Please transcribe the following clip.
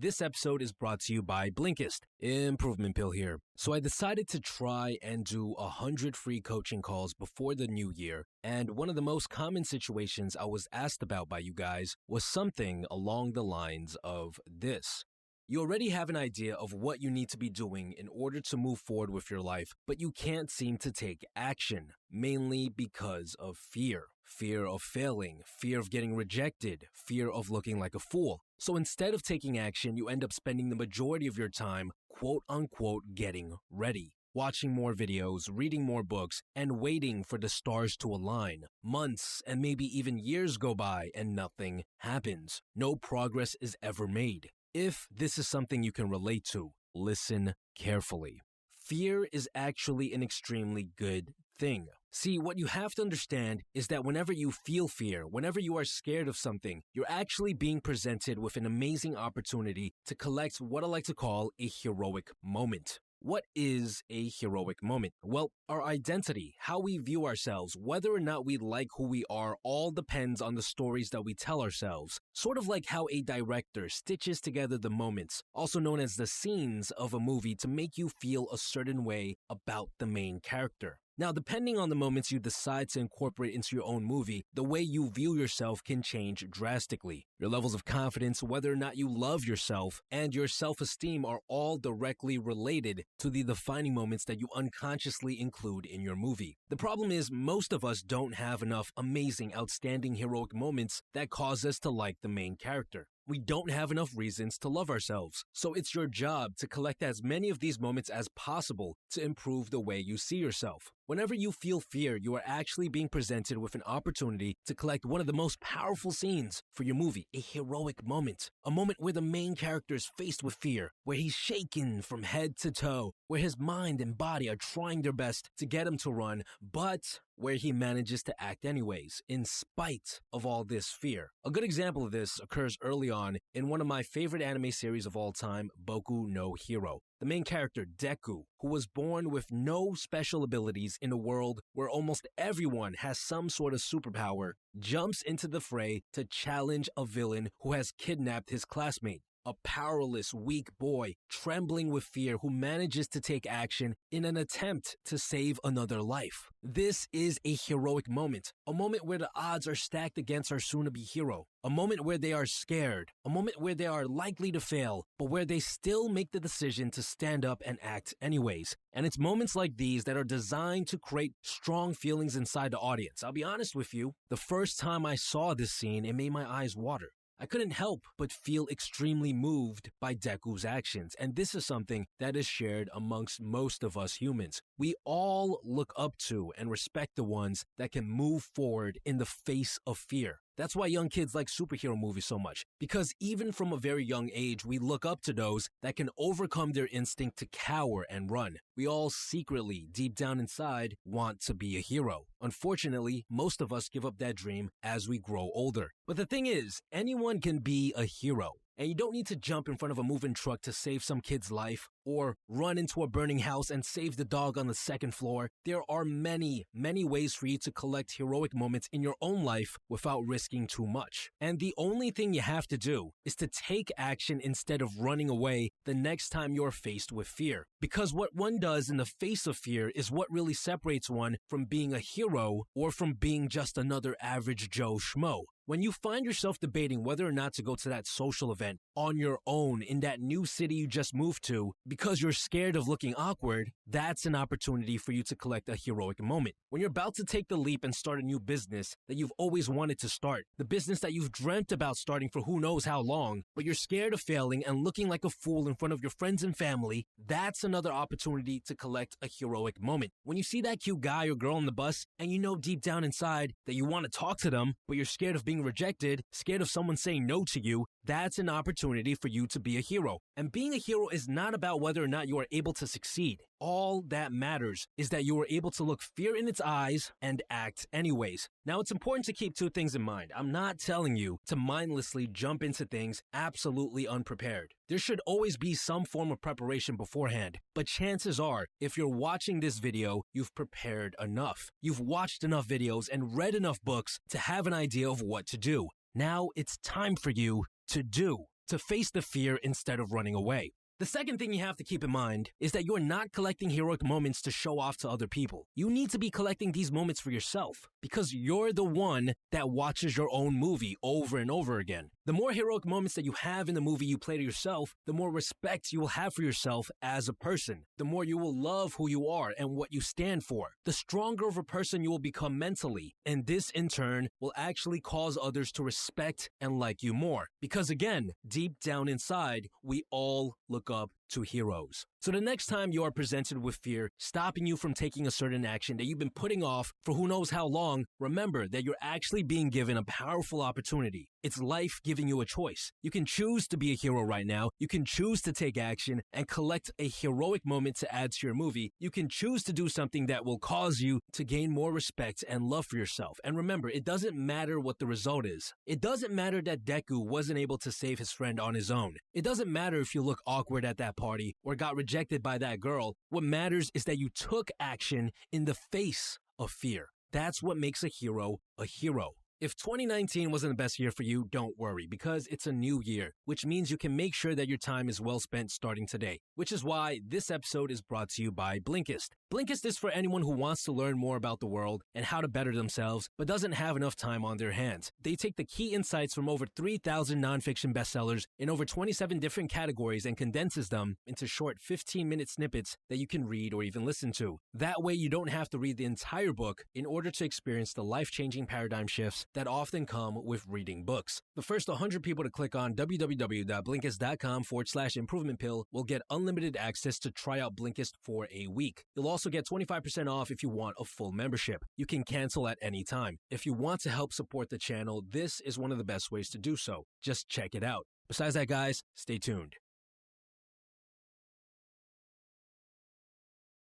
This episode is brought to you by Blinkist. Improvement Pill here. So I decided to try and do 100 free coaching calls before the new year, and one of the most common situations I was asked about by you guys was something along the lines of this. You already have an idea of what you need to be doing in order to move forward with your life, but you can't seem to take action, mainly because of fear. Fear of failing, fear of getting rejected, fear of looking like a fool. So instead of taking action, you end up spending the majority of your time, quote unquote, getting ready. Watching more videos, reading more books, and waiting for the stars to align. Months and maybe even years go by and nothing happens. No progress is ever made. If this is something you can relate to, listen carefully. Fear is actually an extremely good thing. See, what you have to understand is that whenever you feel fear, whenever you are scared of something, you're actually being presented with an amazing opportunity to collect what I like to call a heroic moment. What is a heroic moment? Well, our identity, how we view ourselves, whether or not we like who we are, all depends on the stories that we tell ourselves. Sort of like how a director stitches together the moments, also known as the scenes of a movie, to make you feel a certain way about the main character. Now, depending on the moments you decide to incorporate into your own movie, the way you view yourself can change drastically. Your levels of confidence, whether or not you love yourself, and your self-esteem are all directly related to the defining moments that you unconsciously include in your movie. The problem is, most of us don't have enough amazing, outstanding, heroic moments that cause us to like the main character. We don't have enough reasons to love ourselves. So it's your job to collect as many of these moments as possible to improve the way you see yourself. Whenever you feel fear, you are actually being presented with an opportunity to collect one of the most powerful scenes for your movie, a heroic moment. A moment where the main character is faced with fear, where he's shaken from head to toe, where his mind and body are trying their best to get him to run, but where he manages to act anyways, in spite of all this fear. A good example of this occurs early on in one of my favorite anime series of all time, Boku no Hero. The main character, Deku, who was born with no special abilities in a world where almost everyone has some sort of superpower, jumps into the fray to challenge a villain who has kidnapped his classmate. A powerless, weak boy, trembling with fear, who manages to take action in an attempt to save another life. This is a heroic moment, a moment where the odds are stacked against our soon-to-be hero, a moment where they are scared, a moment where they are likely to fail, but where they still make the decision to stand up and act anyways. And it's moments like these that are designed to create strong feelings inside the audience. I'll be honest with you, the first time I saw this scene, it made my eyes water. I couldn't help but feel extremely moved by Deku's actions, and this is something that is shared amongst most of us humans. We all look up to and respect the ones that can move forward in the face of fear. That's why young kids like superhero movies so much, because even from a very young age, we look up to those that can overcome their instinct to cower and run. We all secretly, deep down inside, want to be a hero. Unfortunately, most of us give up that dream as we grow older. But the thing is, anyone can be a hero. And you don't need to jump in front of a moving truck to save some kid's life, or run into a burning house and save the dog on the second floor. There are many, many ways for you to collect heroic moments in your own life without risking too much. And the only thing you have to do is to take action instead of running away the next time you're faced with fear. Because what one does in the face of fear is what really separates one from being a hero or from being just another average Joe Schmo. When you find yourself debating whether or not to go to that social event on your own in that new city you just moved to because you're scared of looking awkward, that's an opportunity for you to collect a heroic moment. When you're about to take the leap and start a new business that you've always wanted to start, the business that you've dreamt about starting for who knows how long, but you're scared of failing and looking like a fool in front of your friends and family, that's another opportunity to collect a heroic moment. When you see that cute guy or girl on the bus and you know deep down inside that you want to talk to them, but you're scared of being rejected, scared of someone saying no to you, that's an opportunity for you to be a hero. And being a hero is not about whether or not you are able to succeed. All that matters is that you are able to look fear in its eyes and act anyways. Now, it's important to keep two things in mind. I'm not telling you to mindlessly jump into things absolutely unprepared. There should always be some form of preparation beforehand. But chances are, if you're watching this video, you've prepared enough. You've watched enough videos and read enough books to have an idea of what to do. Now it's time for you to do. to face the fear instead of running away. The second thing you have to keep in mind is that you're not collecting heroic moments to show off to other people. You need to be collecting these moments for yourself because you're the one that watches your own movie over and over again. The more heroic moments that you have in the movie you play to yourself, the more respect you will have for yourself as a person. The more you will love who you are and what you stand for. The stronger of a person you will become mentally, and this in turn will actually cause others to respect and like you more. Because again, deep down inside, we all look up to heroes. So the next time you are presented with fear stopping you from taking a certain action that you've been putting off for who knows how long, remember that you're actually being given a powerful opportunity. It's life giving you a choice. You can choose to be a hero right now. You can choose to take action and collect a heroic moment to add to your movie. You can choose to do something that will cause you to gain more respect and love for yourself. And remember, it doesn't matter what the result is. It doesn't matter that Deku wasn't able to save his friend on his own. It doesn't matter if you look awkward at that party or got rejected by that girl. What matters is that you took action in the face of fear. That's what makes a hero a hero. If 2019 wasn't the best year for you, don't worry, because it's a new year, which means you can make sure that your time is well spent starting today, which is why this episode is brought to you by Blinkist. Blinkist is for anyone who wants to learn more about the world and how to better themselves, but doesn't have enough time on their hands. They take the key insights from over 3,000 nonfiction bestsellers in over 27 different categories and condenses them into short 15-minute snippets that you can read or even listen to. That way, you don't have to read the entire book in order to experience the life-changing paradigm shifts that often come with reading books. The first 100 people to click on www.blinkist.com/improvement pill will get unlimited access to try out Blinkist for a week. You'll also get 25% off if you want a full membership. You can cancel at any time. If you want to help support the channel, this is one of the best ways to do so. Just check it out. Besides that, guys, stay tuned.